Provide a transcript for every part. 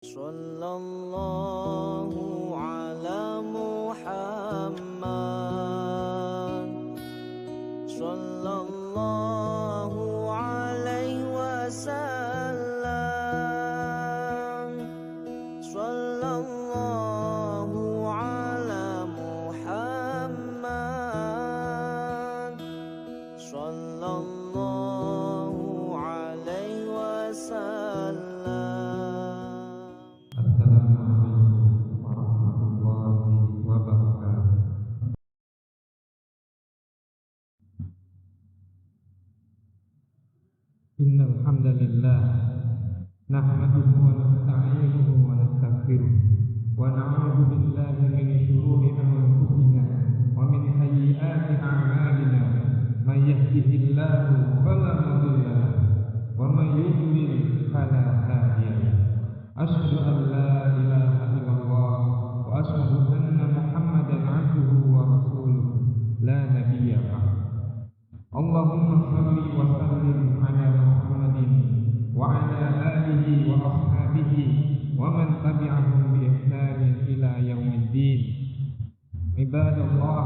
Sallallahu ala Muhammad, sallallahu alaihi wasallam, sallallahu ala Muhammad, sallallahu alaihi wasallam. Assalamualaikum warahmatullahi wabarakatuh. Innal hamdalillah nahmaduhu wa nasta'inuhu wa nastaghfiruh wa na'udzu billahi min shururi anfusina wa min sayyiati a'malina. May yahdihillahu fala mudilla lahu wa may yudlil fala hadiya lahu. Asyhadu an la ilaha illallah wa asyhadu anna Muhammadan 'abduhu wa rasuluhu la nabiyya ba'd. Allahumma shalli wa sallim ala Muhammadin wa ala alihi wa ashabihi wa man tabi'ahum bi ihsanin ila yaumiddin. Ibadallah,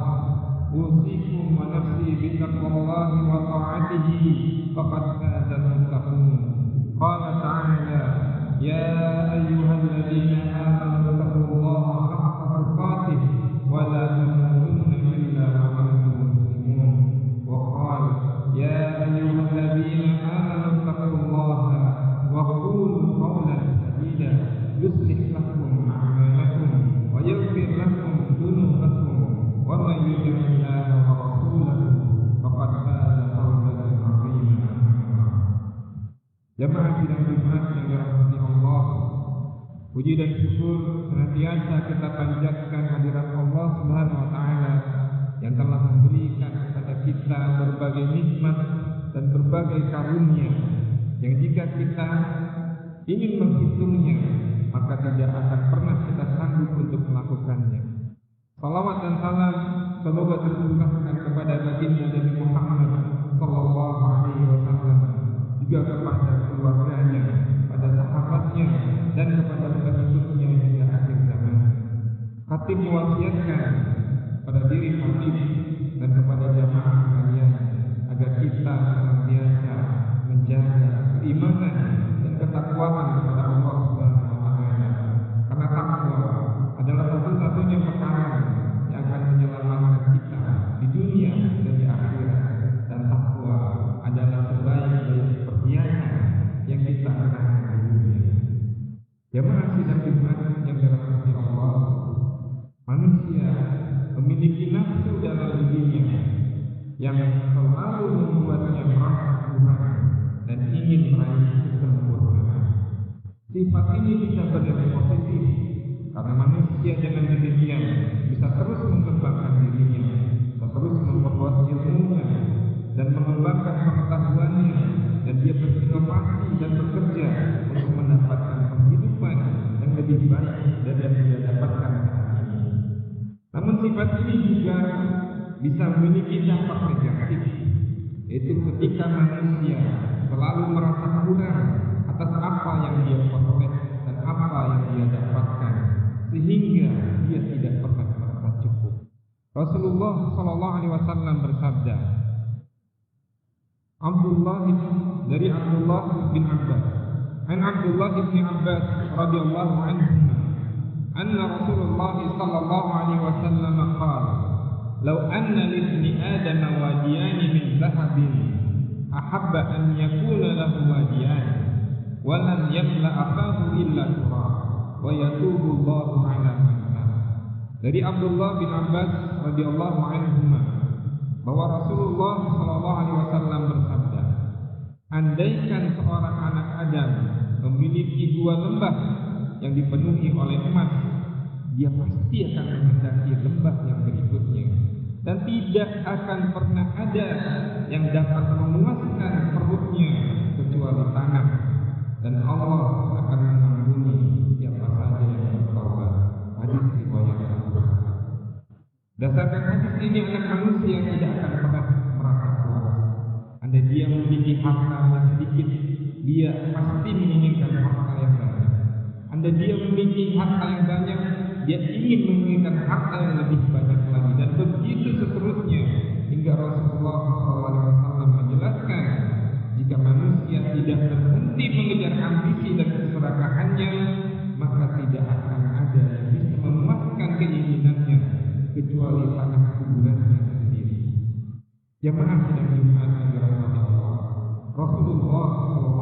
usikum wa nafsi bi taqwallahi wa ta'atihi faqad fazal muttaqun. Qala ta'ala: ya ayyuhalladzina amanu taqullaha haqqa tuqatih wa la tamutunna illa wa antum muslimun. Wa qala: ya ayyuhalladzina amanu taqullaha wa qulu qawlan sadida yuslih lakum a'malakum wa yaghfir lakum dhunubakum wa man yuti'illaha wa rasulahu faqad faza fawzan 'azima. Jamaah sidang Jumat yang dirahmati Allah, puji dan syukur senantiasa kita panjatkan hadirat Allah Subhanahu wa taala yang telah memberikan kepada kita berbagai nikmat dan berbagai karunia yang jika kita ingin menghitungnya maka tidak akan pernah kita sanggup untuk melakukannya. Salawat dan salam semoga tercurahkan kepada baginda Nabi Muhammad sallallahu alaihi wasallam, juga kepada keluarganya, pada sahabatnya, dan kepada pengikutnya hingga akhir zaman. Khatib mewasiatkan pada diri khatib dan kepada jamaah sekalian agar kita senantiasa menjaga keimanan dan ketakwaan kepada Allah Subhanahu wa taala. Karena takwa adalah satu-satunya perkara yang akan menyelamatkan kita di dunia dan di akhirat, dan takwa adalah sebaik-baik perhiasan yang kita kenakan di dunia. Jamaah sidang Jumat yang dirahmati Allah, manusia memiliki nafsu dalam dirinya yang selalu membuatnya merasa kurang dan ingin meraih kesempurnaan. Sifat ini bisa berdampak positif karena manusia dengan demikian bisa terus mengembangkan dirinya, bisa terus memperluas ilmunya dan mengembangkan pengetahuannya, dan dia berinovasi dan bekerja untuk mendapatkan penghidupan yang lebih baik dari yang dia dapatkan saat ini. Namun sifat ini juga bisa memiliki dampak negatif, yaitu ketika manusia selalu merasa kurang atas apa yang dia peroleh dan apa yang dia dapatkan, sehingga dia tidak pernah merasa cukup. Rasulullah sallallahu alaihi wasallam bersabda, dari Abdullah bin Abbas, an Abdullah bin Abbas radhiyallahu anhu, anna Rasulullah sallallahu alaihi wasallam qala: law anna libni adam wadiyan min dhahabin ahabba an yakuna lahu wadiyan wa lam yamla afahu illa turab wa yatubu Allahu ala man taab. Dari Abdullah bin Abbas radhiyallahu anhu bahwa Rasulullah sallallahu alaihi wasallam bersabda, andaikan seorang anak Adam memiliki dua lembah yang dipenuhi oleh emas, dia pasti akan menghendaki lembah yang berikutnya, dan tidak akan pernah ada yang dapat memuaskan perutnya kecuali tanah, dan Allah akan mengampuni siapa saja yang bertaubat. Hadis riwayat Al-Bukhari. Dasarkan hadis ini, anak manusia tidak akan pernah merasa puas. Andai dia memiliki harta yang sedikit, dia pasti menginginkan harta yang banyak. Ada dia memiliki harta yang banyak, dia ingin menginginkan harta yang lebih banyak lagi, dan begitu seterusnya hingga Rasulullah SAW menjelaskan jika manusia tidak berhenti mengejar ambisi dan keserakahannya, maka tidak akan ada yang bisa memuaskan keinginannya kecuali tanah kuburannya sendiri. Jamaah sidang Jumat yang dirahmati Allah, Rasulullah SAW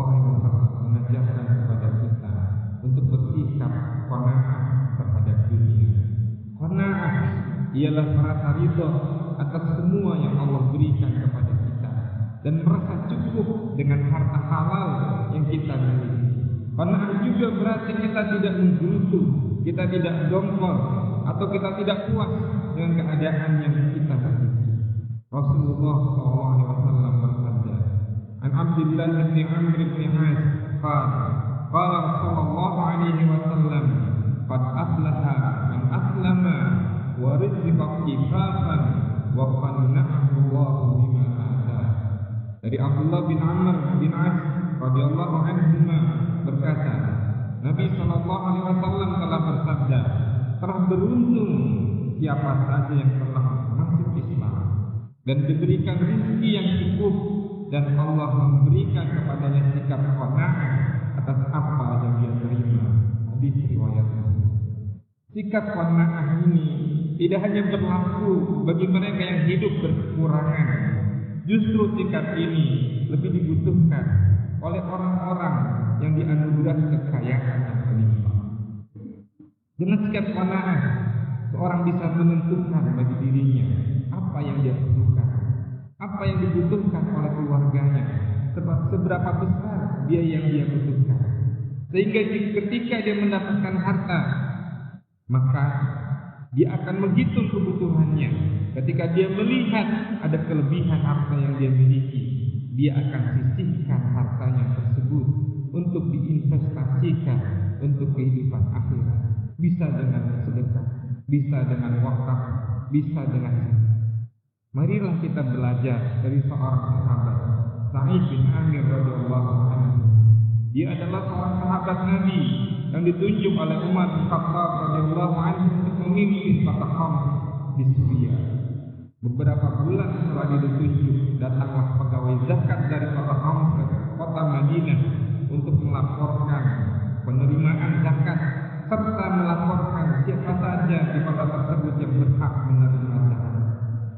mengajarkan kepada kita untuk bersikap qanaah terhadap dunia. Qanaah ialah merasa ridho atas semua yang Allah berikan kepada kita dan merasa cukup dengan harta halal yang kita miliki. Qanaah juga berarti kita tidak menggerutu, kita tidak dongkol, atau kita tidak puas dengan keadaan yang kita miliki. Rasulullah SAW bersabda, An Abdullah bin Amr bin As qala Rasulullah alaihi wasallam, qad aflaha man aslama wa rizqa kifafan wa qanna'ahu Allah bima ata. Dari Abdullah bin Amr bin As radhiyallahu anhuma berkata, Nabi sallallahu alaihi wasallam telah bersabda, telah beruntung siapa saja yang telah masuk Islam dan diberikan rezeki yang cukup, dan Allah memberikan kepadanya sikap qanaah atas apa yang dia terima. Hadis riwayat Muslim. Sikap qanaah ini tidak hanya berlaku bagi mereka yang hidup berkekurangan. Justru sikap ini lebih dibutuhkan oleh orang-orang yang dianugerahi kekayaan yang berlimpah. Dengan sikap qanaah, seorang bisa menentukan bagi dirinya apa yang dia perlukan, apa yang dibutuhkan oleh keluarganya, seberapa besar biaya yang dia butuhkan. Sehingga ketika dia mendapatkan harta, maka dia akan menghitung kebutuhannya. Ketika dia melihat ada kelebihan harta yang dia miliki, dia akan sisihkan hartanya tersebut untuk diinvestasikan untuk kehidupan akhirat. Bisa dengan sedekah, bisa dengan wakaf, bisa dengan zakat. Marilah kita belajar dari seorang sahabat, Sa'id bin Amir radhiyallahu anhu. Dia adalah seorang sahabat Nabi yang ditunjuk oleh Umar bin Khattab radhiyallahu anhu untuk memimpin kota Homs di Suriah. Beberapa bulan setelah dia ditunjuk, datanglah pegawai zakat dari kota Homs ke kota Madinah untuk melaporkan penerimaan zakat serta melaporkan siapa saja di kota tersebut yang berhak menerima zakat.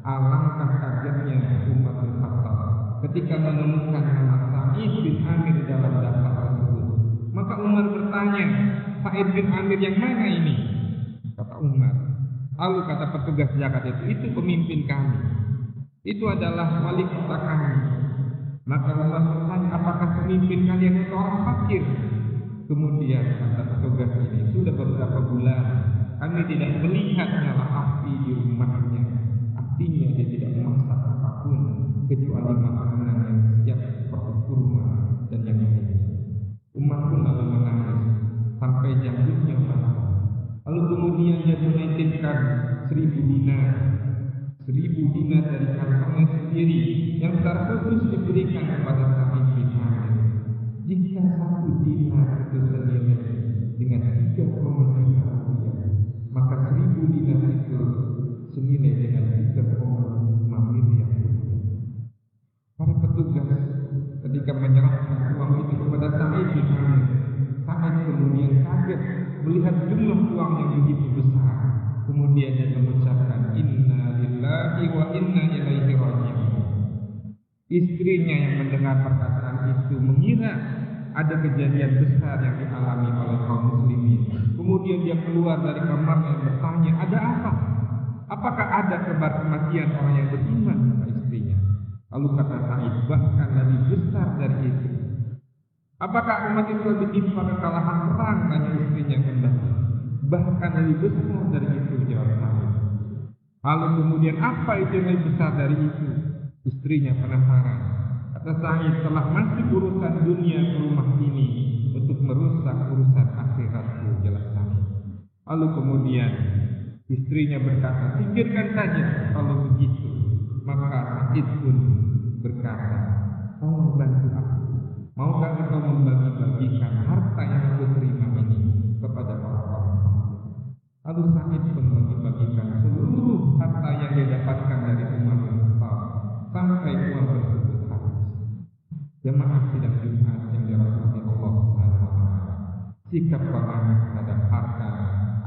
Alangkah kagetnya Umar bin Khattab ketika menemukan nama Sa'id bin Amir dalam daftar tersebut. Maka Umar bertanya, Sa'id bin Amir yang mana ini? Kata Umar. Lalu kata petugas zakat itu pemimpin kami. Itu adalah wali kota kami. Maka Umar bertanya, apakah pemimpin kalian itu orang fakir? Kemudian kata petugas ini, sudah beberapa bulan kami tidak melihat nyala api di rumahnya. Artinya dia tidak memasak apapun kecuali makanan yang siap seperti kurma dan yang lainnya. Umar pun lalu menangis sampai janggutnya basah. Lalu kemudian dia menitipkan 1.000 dinar dari kantongnya sendiri yang secara khusus diberikan kepada Sa'id bin Amir. Jika 1 dinar itu senilai dengan 3,5 rupiah, maka 1.000 dinar itu senilai dengan 3,5 miliar rupiah. Para petugas ketika menyerahkan uang itu kepada Sa'id bin Amir, Sa'id kemudian kaget melihat jumlah uang yang begitu besar. Kemudian dia mengucapkan Inna lillahi wa inna ilaihi raji'un. Istrinya yang mendengar perkataan itu mengira ada kejadian besar yang dialami oleh kaum muslimin. Kemudian dia keluar dari kamarnya dan bertanya, ada apa? Apakah ada kabar kematian orang yang beriman? Kata istrinya. Lalu kata Sa'id, bahkan lebih besar dari itu. Apakah umat Islam ditimpa kekalahan perang? Tanya istrinya kembali. Bahkan lebih besar dari itu, jawab Sa'id. Lalu kemudian apa itu yang lebih besar dari itu? Istrinya penasaran. Kata Sa'id, telah masuk urusan dunia ke rumah ini untuk merusak urusan akhiratku, jelas Sa'id. Lalu kemudian istrinya berkata, singkirkan saja kalau begitu. Maka Sa'id pun berkata, tolong bantu aku. Maukah engkau membagi-bagikan harta yang aku terima ini kepada Abu Sa'id pun membagi-bagikan seluruh harta yang dia dapatkan dari Umar bin Khattab sampai uang tersebut habis. Jemaah sidang Jumat yang dirahmati Allah Subhanahu wa taala. Sikap qanaah terhadap harta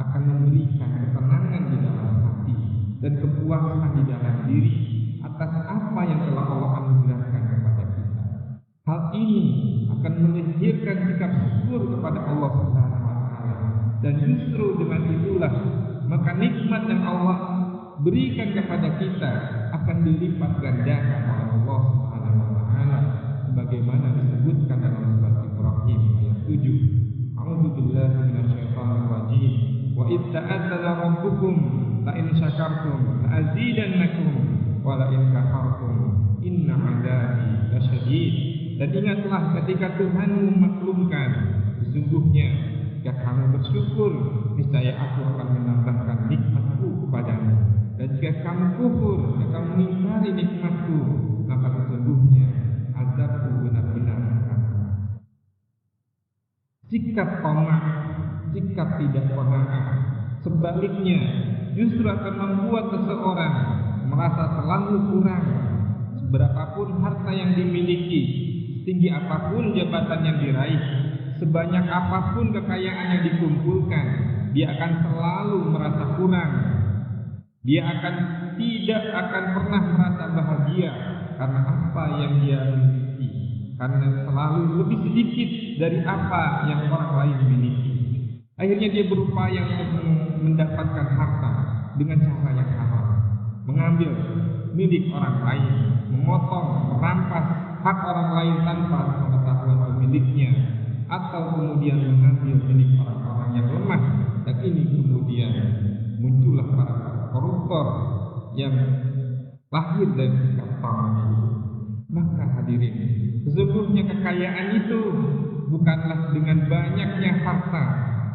akan memberikan ketenangan di dalam hati dan kepuasan di dalam diri atas apa yang telah Allah anugerahkan kepada kita. Hal ini akan melahirkan sikap syukur kepada Allah Subhanahu wa taala, dan justru dengan itulah maka nikmat yang Allah berikan kepada kita akan dilipat gandakan oleh Allah Subhanahu wa taala sebagaimana disebutkan dalam surat Ibrahim ayat 7. A'udzu billahi minasyaitonir rajim. Wa idz ta'adzana rabbukum la in syakartum la azidannakum wa la in kafartum inna 'adzabi lasyadid. Dan ingatlah ketika Tuhanmu memaklumkan, sesungguhnya jika kamu bersyukur, niscaya aku akan menambahkan nikmatku kepadamu. Dan jika kamu kufur, jika kamu mengingkari nikmatku, maka sesungguhnya azabku benar-benar sangat keras. Sikap qanaah, sikap tidak qanaah, sebaliknya justru akan membuat seseorang merasa selalu kurang. Seberapapun harta yang dimiliki, setinggi apapun jabatan yang diraih, sebanyak apapun kekayaan yang dikumpulkan, dia akan selalu merasa kurang. Dia tidak akan pernah merasa bahagia karena apa yang dia miliki, karena selalu lebih sedikit dari apa yang orang lain miliki. Akhirnya dia berupaya untuk mendapatkan harta dengan cara yang haram, mengambil milik orang lain, memotong, merampas hak orang lain tanpa pengetahuan pemiliknya, atau kemudian mengambil milik orang-orang yang lemah. Dan ini kemudian muncullah para koruptor yang lahir dari sikap qanaah. Maka hadirin, sesungguhnya kekayaan itu bukanlah dengan banyaknya harta.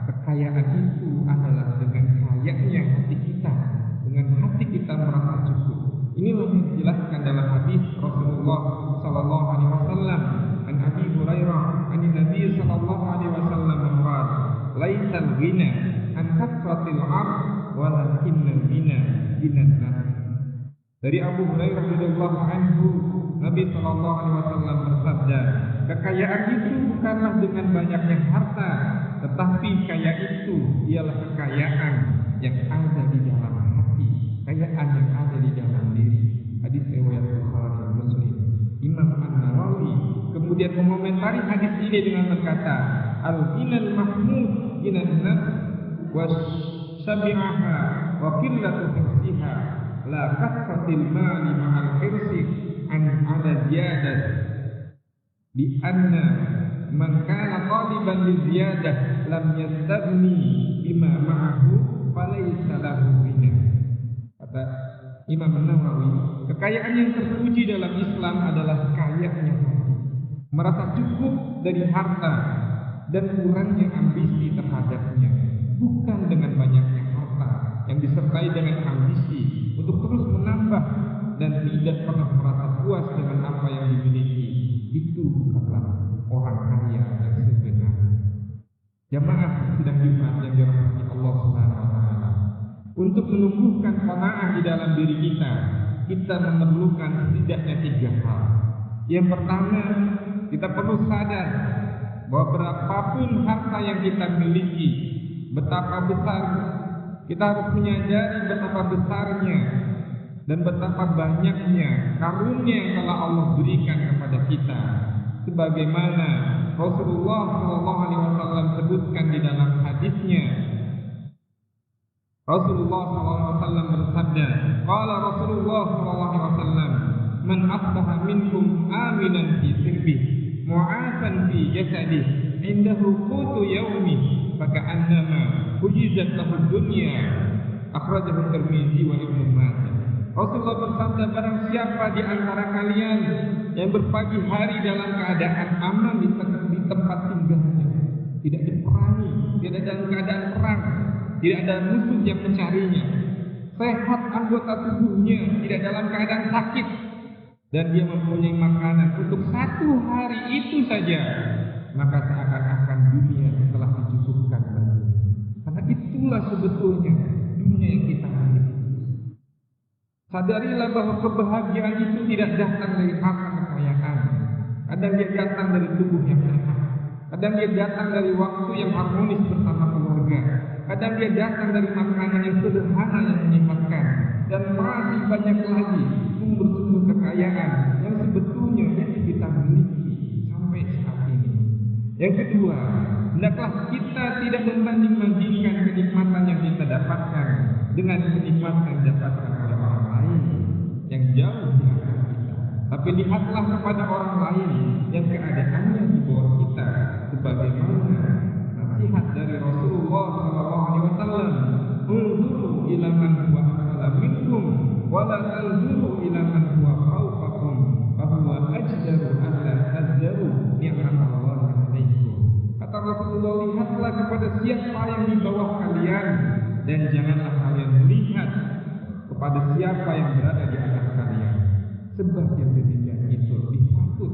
Kekayaan itu adalah dengan kayanya hati kita, dengan hati kita merasa cukup. Inilah yang dijelaskan dalam hadis Rasulullah sallallahu alaihi wasallam an Abi Hurairah an Nabi sallallahu alaihi wasallam qala laisal ghina an kasratil 'ard walakinnal ghina ghinan nas. Dari Abu Hurairah radhiyallahu anhu, Nabi sallallahu alaihi wasallam bersabda, kekayaan itu bukanlah dengan banyaknya harta, tetapi kaya itu ialah kekayaan yang ada di dalam hati, kekayaan yang ada di dalam diri. Hadis riwayat Bukhari dan Muslim. Imam An-Nawawi kemudian mengomentari hadis ini dengan berkata, al-ghinal mahmud ghinan nas wa sabi'aha wa qillatu hirsiha la kasratil mali ma'al hirsi an ala ziyadah bi anna man kana taliban li ziyadah lam yastaghni bima ma'ahu falaysa lahu ghina. Kata Imam An-Nawawi, kekayaan yang terpuji dalam Islam adalah kayanya hati, merasa cukup dari harta dan kurangnya ambisi terhadapnya, bukan dengan banyaknya harta yang disertai dengan ambisi untuk terus menambah dan tidak pernah merasa puas dengan apa yang dimiliki. Itu bukanlah orang kaya yang sebenarnya. Jamaah sidang Jumat yang dirahmati Allah Subhanahu wa taala. Untuk menumbuhkan qanaah di dalam diri kita memerlukan setidaknya 3 hal. Yang pertama, kita perlu sadar bahwa berapapun harta yang kita miliki, betapa besar, kita harus menyadari betapa besarnya dan betapa banyaknya karunia yang telah Allah berikan kepada kita. Sebagaimana Rasulullah SAW sebutkan di dalam hadisnya, Rasulullah SAW bersabda, qala Rasulullah SAW, man asbaha minkum aminan fi sirbi mu'afan fi jasadih indahu qutu yaumi faka'annama hujizat lahu dunya. Akhrajahu Tirmidzi wa Ibnu Majah. Rasulullah bersabda, barang siapa di antara kalian yang berpagi hari dalam keadaan aman di tempat tinggalnya, tidak diperangi, tidak dalam keadaan perang, tidak ada musuh yang mencarinya, sehat anggota tubuhnya, tidak dalam keadaan sakit, dan dia mempunyai makanan untuk 1 hari itu saja, maka seakan-akan dunia telah dicukupkan baginya. Karena itu itulah sebetulnya dunia yang kita miliki. Sadarilah bahwa kebahagiaan itu tidak datang dari harta kekayaan. Kadang dia datang dari tubuh yang sehat. Kadang dia datang dari waktu yang harmonis bersama keluarga. Kadang dia datang dari makanan yang sederhana yang menyehatkan. Dan masih banyak lagi sumber-sumber kekayaan yang sebetulnya kita miliki sampai saat ini. Yang kedua, hendaklah kita tidak membanding-bandingkan kenikmatan yang kita dapatkan dengan kenikmatan yang didapatkan oleh orang lain yang jauh di atas kita. Tapi lihatlah kepada orang lain yang keadaannya di bawah kita, sebagaimana nasihat dari Rasulullah SAW. Unzuru ila man huwa asfala minkum wa la tanzuru ila man huwa fawqakum fa huwa ajdaru an la tazdaru ni'matallahi 'alaikum. Kata Rasulullah, lihatlah kepada siapa yang di bawah kalian dan janganlah kalian melihat kepada siapa yang berada di atas kalian. Sebab yang demikian itu lebih patut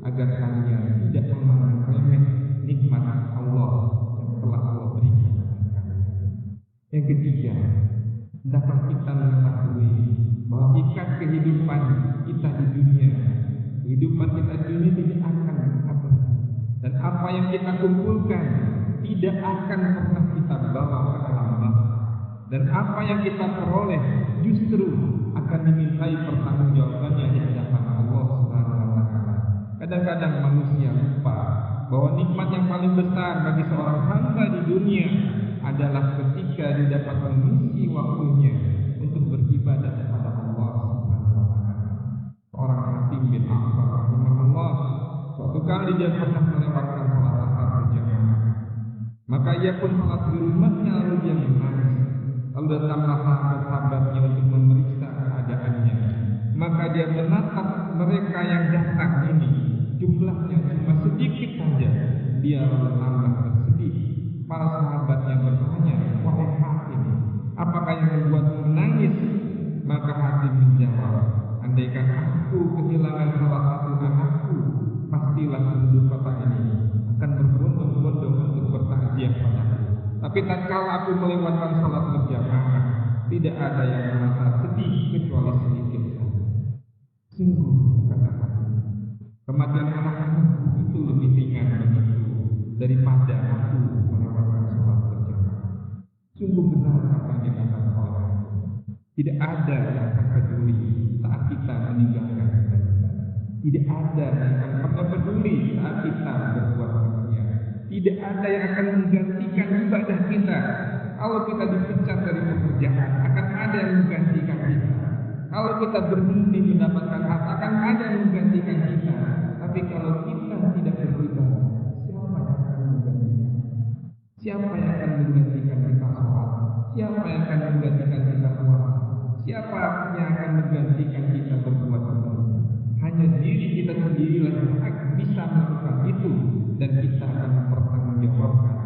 agar kalian tidak memandang remeh nikmat Allah yang telah Allah berikan kepada kalian. Yang ketiga, dapat kita mengetahui bahwa ikat kehidupan kita di dunia, kehidupan kita di dunia tidak akan abadi, dan apa yang kita kumpulkan tidak akan pernah kita bawa ke alam bawah, dan apa yang kita peroleh justru akan dimintai pertanggungjawabannya di hadapan Allah Subhanahu wa Ta'ala. Kadang-kadang manusia lupa bahwa nikmat yang paling besar bagi seorang hamba di dunia adalah ketika dia dapat mengisi waktunya untuk beribadah kepada Allah Subhanahu wa Ta'ala. Seorang Hatim bin Ahsan rahimahullah, suatu kali dia pernah melewatkan salat asar berjamaah. Maka ia pun salat di rumahnya, lalu dia menangis. Lalu datanglah sahabat-sahabatnya untuk memeriksa keadaannya. Maka dia menatap mereka yang datang ini, jumlahnya cuma sedikit saja. Dia lalu tambah bersedih. Para sahabat yang bertanya, wahai Hatim, apakah yang membuatmu menangis? Maka Hatim menjawab, andaikan aku kehilangan salah satu anakku, pastilah penduduk kota ini akan berbondong-bondong untuk bertakziah padaku. Tapi tatkala aku melewatkan salat berjamaah, tidak ada yang merasa sedih kecuali sedikit saja. Sungguh, kata Hatim, kematian anak-anakku itu lebih ringan bagiku daripada aku melewatkan salat berjamaah. Sungguh benar apa yang dikatakan oleh Hatim. Tidak ada yang akan peduli saat kita meninggalkan kebaikan. Tidak ada yang akan pernah peduli saat kita berbuat maksiat. Tidak ada yang akan menggantikan ibadah kita. Kalau kita dipecat dari pekerjaan, akan ada yang menggantikan kita. Kalau kita berhenti mendapatkan harta, akan ada yang menggantikan kita. Tapi kalau kita tidak beribadah, siapa yang akan menggantikan? Siapa yang akan menggantikan kita sholat? Siapa yang akan menggantikan kita puasa? Siapa yang akan menggantikan kita berbuat kebaikan? Hanya diri kita sendirilah yang akan bisa melakukan itu, dan kita akan mempertanggungjawabkan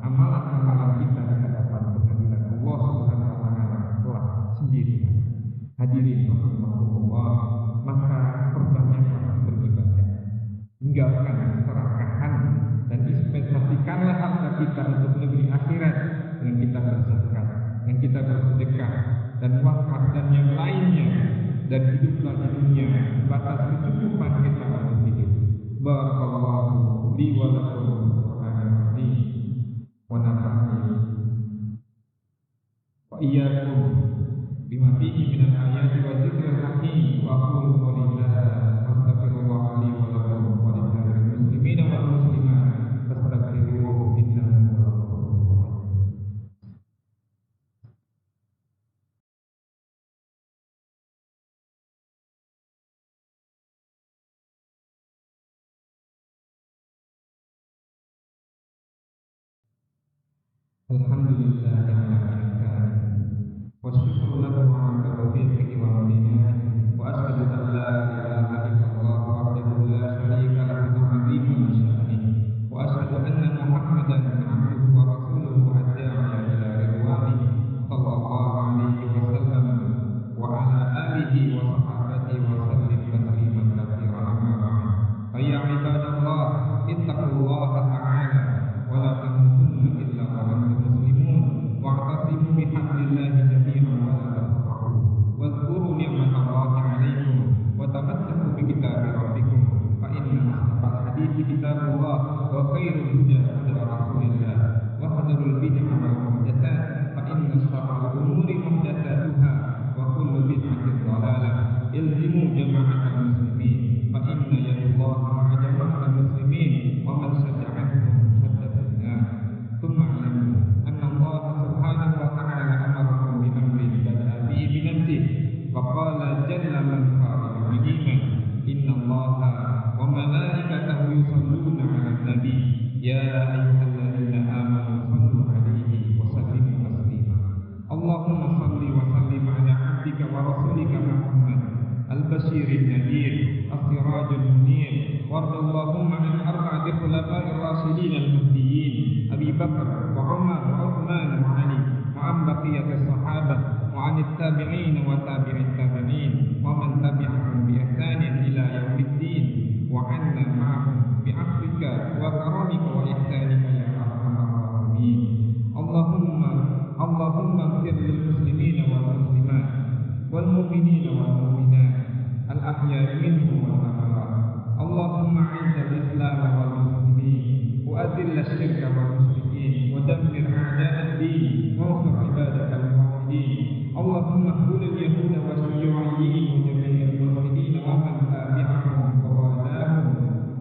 amalan-amalan kita di hadapan pengadilan Allah Subhanahu wa Ta'ala kelak sendiri. Hadirin rahimakumullah, maka perbanyaklah beribadah, tinggalkan keserakahan, dan investasikanlah harta kita untuk negeri akhirat dengan kita berzakat, dengan kita bersedekah dan wakaf dan yang lainnya, dan hiduplah di dunia batas kecukupan kita untuk hidup. Barakallahu li wa lakum Qur'anul Azim wa nafa'ani wa iyyakum bima fihi minal ayati wa dzikril hakim wa aqulu qawli hadza astaghfirullah li wa lakum wa lisa'iril muslimina wal muslimat fastaghfiruhu innahu huwal ghafurur rahim. Alhamdulillah ala ihsanihi wa syukru lahu ala tawfiqihi wa amrina wa asyhadu an la ilaha illallah wahdahu la syarika lahu 'azimun sya'nihi wa asyhadu anna Muhammadan 'abduhu wa rasuluhu ad-da'iya ila ridwanihi sallallahu alaihi wasallam wa ala alihi wa sahbihi wa sallim tasliman katsiran amma ba'd. Ya ibadallah, ittaqullaha ta'ala wa la tamutunna illa wa antum muslimun wa'tasimu فإن شر الأمور محدثاتها وكل بدعة ضلالة الزموا جماعة المسلمين فإن يد الله مع جماعة المسلمين ومن شجعهم شد في النار ثم اعلموا أن الله سبحانه وتعالى أمركم بأمر بدأ به بنفسه فقال جل من قال عليما إن الله وملائكته يصلون على النبي يا أيها الذين آمنوا صلوا عليه وسلموا تسليما اللهم صل وسلم على عبدك ورسولك محمد البشير النذير السراج المنير وارض اللهم عن أربعة خلفاء الراشدين المهديين أبي بكر وعمر وعثمان وعلي وعن بقية الصحابة وعن التابعين وتابع التابعين ومن تبعهم بإحسان إلى يوم الدين وعنا معهم بعفوك وكرمك وإحسانك يا أرحم الراحمين اللهم اغفر للمسلمين والمسلمات والمؤمنين والمؤمنات الأحياء منهم والأموات اللهم أعز الإسلام والمسلمين وأذل الشرك والمشركين ودمر أعداء الدين وانصر عبادك الموحدين اللهم اخذل اليهود والشيوعيين وجميع الملحدين ومن تابعهم ووالاهم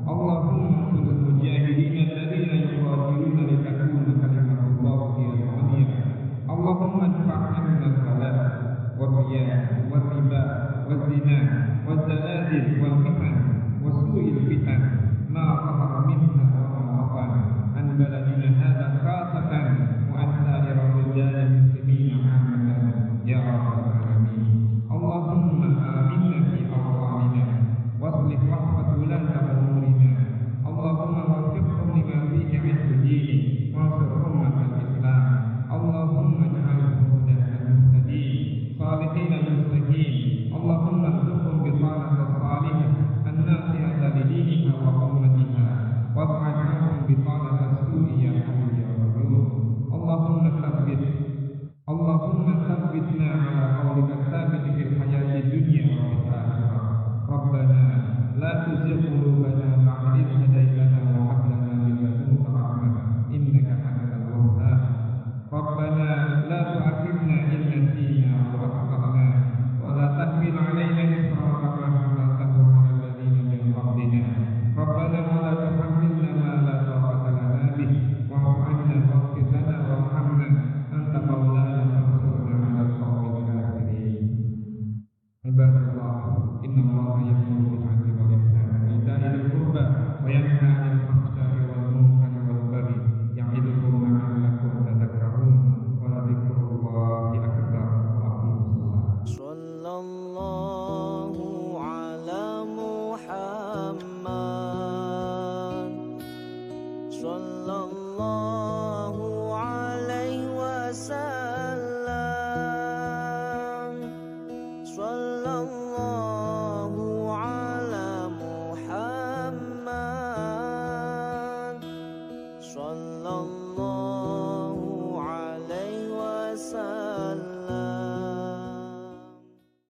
اللهم انصر المجاهدين الذين يقاتلون لتكون كلمة الله هي العليا اللهم ادفع عنا البلاء والرياء والربا والزنا والزلازل والمحن وسوء الفتن ما ظهر منها وما بطن عن بلدنا هذا خاصة وعن سائر بلدان المسلمين عامة يا رب العالمين اللهم آمنا في أوطاننا واصلح وحفظ ولاة أمورنا اللهم وفقهم لما فيه عز دينك وانصر أمة الإسلام اللهم اجعلهم هداة المهتدين صالحين المصلحين اللهم ارزقهم بطانة الصالحة الناصحة لدينها وأمتها وابعد عنهم بطانة السوء يا حي يا قيوم اللهم ثبتنا على قولك